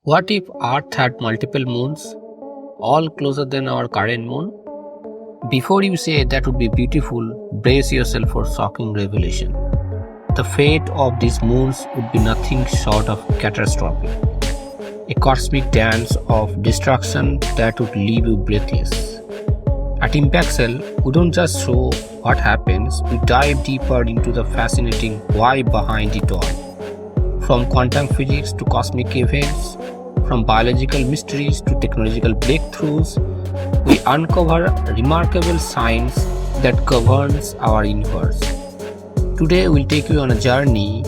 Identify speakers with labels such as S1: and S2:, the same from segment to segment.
S1: What if Earth had multiple moons, all closer than our current moon? Before you say that would be beautiful, brace yourself for shocking revelation. The fate of these moons would be nothing short of catastrophic. A cosmic dance of destruction that would leave you breathless. At Impaxle, we don't just show what happens, we dive deeper into the fascinating why behind it all. From quantum physics to cosmic events, from biological mysteries to technological breakthroughs, we uncover remarkable science that governs our universe. Today, we'll take you on a journey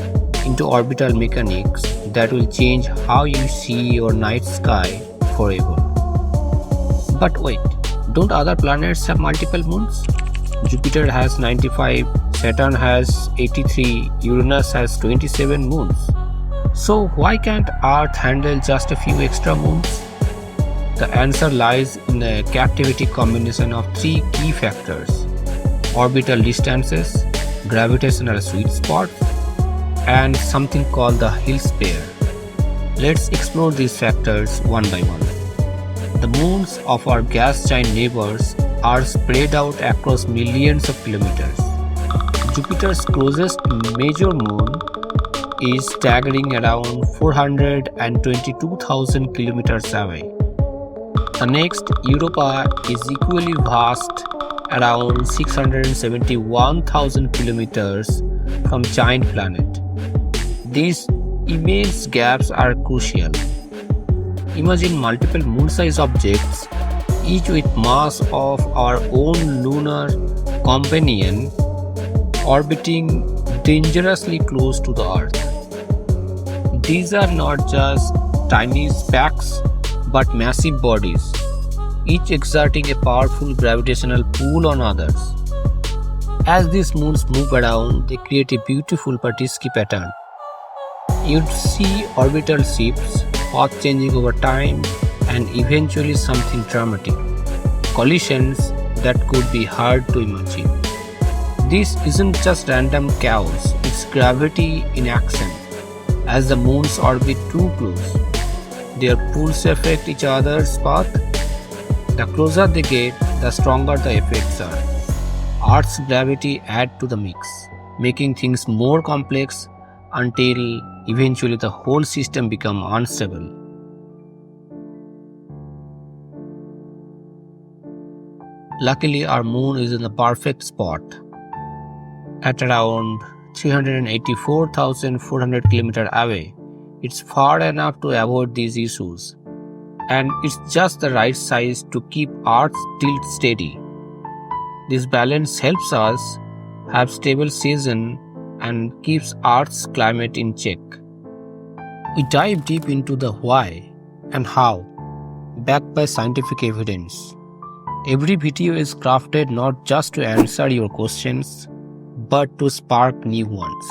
S1: into orbital mechanics that will change how you see your night sky forever. But wait, don't other planets have multiple moons? Jupiter has 95, Saturn has 83, Uranus has 27 moons. So why can't Earth handle just a few extra moons? The answer lies in a captivating combination of three key factors: orbital distances, gravitational sweet spots, and something called the Hill's pair. Let's explore these factors one by one. The moons of our gas giant neighbors are spread out across millions of kilometers. Jupiter's closest major moon is staggering around 422,000 kilometers away. The next, Europa, is equally vast, around 671,000 kilometers from giant planet. These immense gaps are crucial. Imagine multiple moon-sized objects, each with mass of our own lunar companion, orbiting dangerously close to the Earth. These are not just tiny specks but massive bodies, each exerting a powerful gravitational pull on others. As these moons move around, they create a beautiful but risky pattern. You'd see orbital shifts, path changing over time, and eventually something dramatic. Collisions that could be hard to imagine. This isn't just random chaos, it's gravity in action. As the moons orbit too close, their pulls affect each other's path. The closer they get, the stronger the effects are. Earth's gravity adds to the mix, making things more complex until eventually the whole system becomes unstable. Luckily, our moon is in the perfect spot. At around 384,400 km away, it's far enough to avoid these issues, and it's just the right size to keep Earth's tilt steady. This balance helps us have stable season and keeps Earth's climate in check. We dive deep into the why and how, backed by scientific evidence. Every video is crafted not just to answer your questions, but to spark new ones.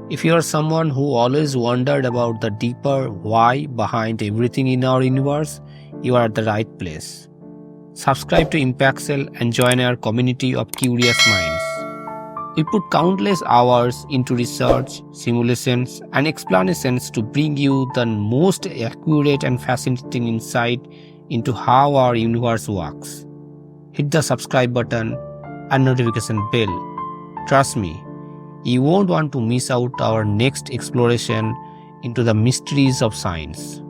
S1: If you are someone who always wondered about the deeper why behind everything in our universe, you are at the right place. Subscribe to Impaxle and join our community of curious minds. We put countless hours into research, simulations, and explanations to bring you the most accurate and fascinating insight into how our universe works. Hit the subscribe button and notification bell. Trust me, you won't want to miss out our next exploration into the mysteries of science.